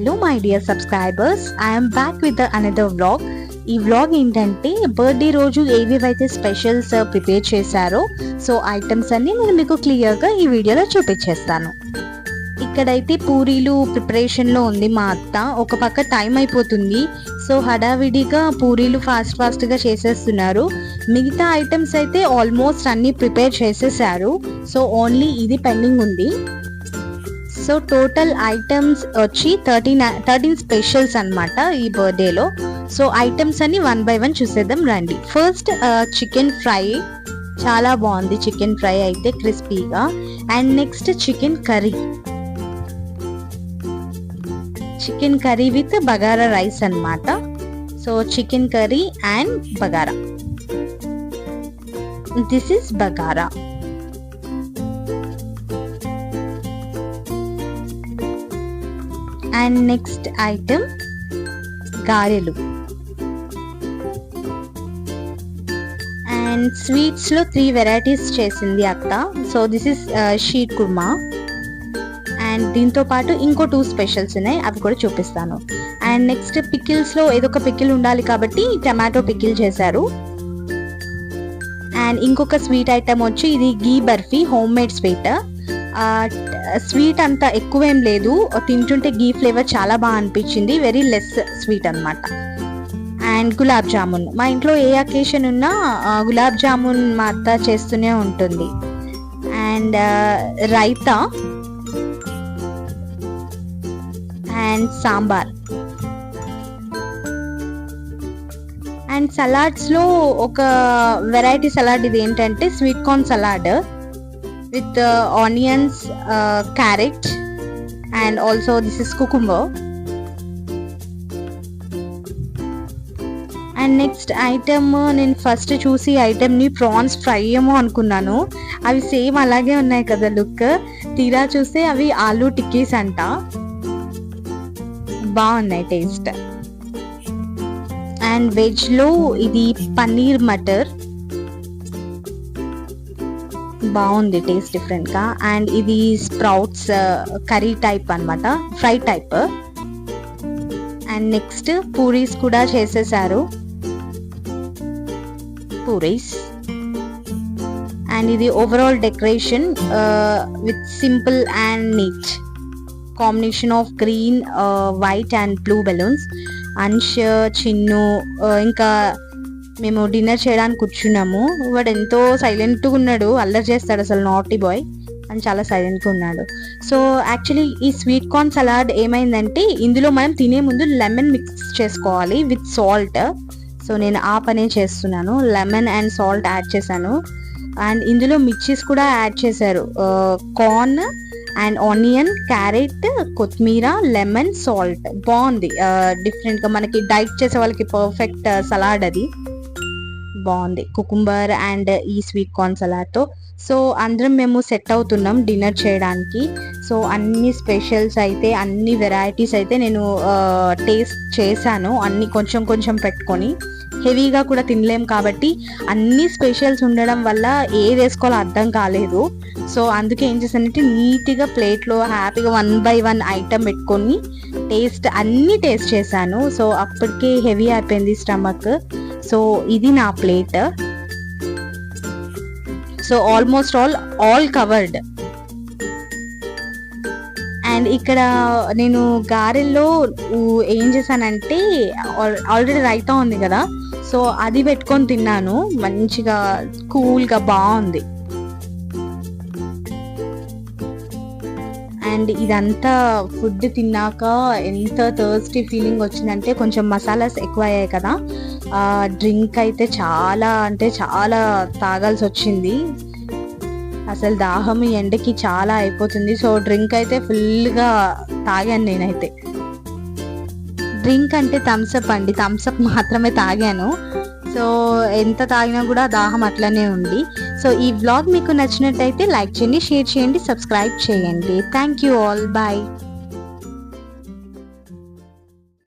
Hello my dear subscribers, I'm back with another vlog. ఈ vlog ఏంటంటే birthday రోజు ఏవేవైతే స్పెషల్స్ ప్రిపేర్ చేశారో సో ఐటమ్స్ అన్ని నేను మీకు క్లియర్గా ఈ వీడియోలో చూపించేస్తాను. ఇక్కడైతే పూరీలు ప్రిపరేషన్లో ఉంది మా అత్త. ఒక పక్క టైం అయిపోతుంది, సో హడావిడిగా పూరీలు ఫాస్ట్గా చేసేస్తున్నారు. మిగతా ఐటమ్స్ అయితే ఆల్మోస్ట్ అన్ని ప్రిపేర్ చేసేసారు. సో ఓన్లీ ఇది పెండింగ్ ఉంది. సో టోటల్ ఐటమ్స్ వచ్చి 13 స్పెషల్స్ అన్నమాట ఈ బర్త్డేలో. సో ఐటమ్స్ అన్ని 1 by 1 చూసేద్దాం రండి. ఫస్ట్ చికెన్ ఫ్రై, చాలా బాగుంది చికెన్ ఫ్రై అయితే క్రిస్పీగా. And next chicken curry with bagara rice అన్నమాట. So chicken curry and bagara, this is bagara. And next item గారెలు. అండ్ స్వీట్స్ లో 3 వెరైటీస్ చేసింది అత్త. So this is sheer khurma. And దీంతో పాటు ఇంకో 2 స్పెషల్స్ ఉన్నాయి, అవి కూడా చూపిస్తాను. అండ్ నెక్స్ట్ పికిల్స్ లో ఏదో ఒక పికిల్ ఉండాలి కాబట్టి టమాటో పికిల్ చేశారు. అండ్ ఇంకొక స్వీట్ ఐటమ్ వచ్చి ఇది ghee barfi, home made sweet. Sweet అంత ఎక్కువేం లేదు, తింటుంటే గీ ఫ్లేవర్ చాలా బాగా అనిపించింది. వెరీ లెస్ స్వీట్ అన్నమాట. అండ్ గులాబ్ జామున్, మా ఇంట్లో ఏ అకేషన్ ఉన్నా గులాబ్ జామున్ మా అత్త చేస్తూనే ఉంటుంది. And raita and sambar. And salads లో ఒక వెరైటీ సలాడ్, ఇది ఏంటంటే sweet corn salad with onions, carrot, and also this is cucumber. And next item, నేను ఫస్ట్ చూసి ఐటమ్ని ప్రాన్స్ ఫ్రై ఏమో అనుకున్నాను. అవి సేమ్ అలాగే ఉన్నాయి కదా లుక్. తీరా చూస్తే అవి ఆలూ టిక్కీస్ అంట. బాగున్నాయి టేస్ట్. అండ్ వెజ్లో ఇది పన్నీర్ మటర్, బాగుంది టేస్ట్ డిఫరెంట్ గా. అండ్ ఇది స్ప్రౌట్స్ కర్రీ టైప్ అన్నమాట, fry type. And next puris కూడా చేసేసారు, పూరీస్. అండ్ ఇది overall decoration with simple and neat combination of green, white and blue balloons. Ansh, Chinnu, ఇంకా మేము డిన్నర్ చేయడానికి కూర్చున్నాము. వాడు ఎంతో సైలెంట్గా ఉన్నాడు, అల్లరి చేస్తాడు అసలు, నాటీ బాయ్ అని చాలా సైలెంట్గా ఉన్నాడు. సో యాక్చువల్లీ ఈ స్వీట్ కార్న్ సలాడ్ ఏమైందంటే ఇందులో మనం తినే ముందు లెమన్ మిక్స్ చేసుకోవాలి విత్ సాల్ట్. సో నేను ఆ పనే చేస్తున్నాను, లెమన్ అండ్ సాల్ట్ యాడ్ చేశాను. అండ్ ఇందులో మిర్చీస్ కూడా యాడ్ చేశారు, కార్న్ అండ్ ఆనియన్, క్యారెట్, కొత్తిమీర, లెమన్, సాల్ట్. బాగుంది డిఫరెంట్గా, మనకి డైట్ చేసే వాళ్ళకి పర్ఫెక్ట్ సలాడ్ అది. బాగుంది కుకుంబర్ అండ్ ఈ స్వీట్ కార్న్ సలాడ్తో. సో అందరం మేము సెట్ అవుతున్నాం డిన్నర్ చేయడానికి. సో అన్ని స్పెషల్స్ అయితే, అన్ని వెరైటీస్ అయితే నేను టేస్ట్ చేశాను, అన్ని కొంచెం కొంచెం పెట్టుకొని. హెవీగా కూడా తినలేం కాబట్టి అన్ని స్పెషల్స్ ఉండడం వల్ల ఏది వేసుకోవాలో అర్థం కాలేదు. సో అందుకే ఏం చేశానంటే నీట్గా ప్లేట్లో హ్యాపీగా 1 by 1 ఐటమ్ పెట్టుకొని అన్నీ టేస్ట్ చేశాను. సో అప్పటికే హెవీ అయిపోయింది స్టమక్. సో ఇది నా plate. So almost all covered. And ఇక్కడ నేను గారెల్లో ఏం చేశానంటే ఆల్రెడీ రైతా ఉంది కదా, సో అది పెట్టుకొని తిన్నాను మంచిగా కూల్గా, బాగుంది. అండ్ ఇదంతా ఫుడ్ తిన్నాక ఎంత థర్స్టీ ఫీలింగ్ వచ్చిందంటే, కొంచెం మసాలాస్ ఎక్కువ అయ్యాయి కదా. డ్రింక్ అయితే చాలా అంటే చాలా తాగాల్సి వచ్చింది. అసలు దాహం ఈ ఎండకి చాలా అయిపోతుంది. సో డ్రింక్ అయితే ఫుల్గా తాగాను నేనైతే. డ్రింక్ అంటే థమ్స్అప్ అండి, థమ్స్అప్ మాత్రమే తాగాను. సో ఎంత తాగినా కూడా దాహం అట్లనే ఉంది. సో ఈ వ్లాగ్ మీకు నచ్చినట్టయితే లైక్ చేయండి, షేర్ చేయండి, సబ్స్క్రైబ్ చేయండి. Thank you all, bye.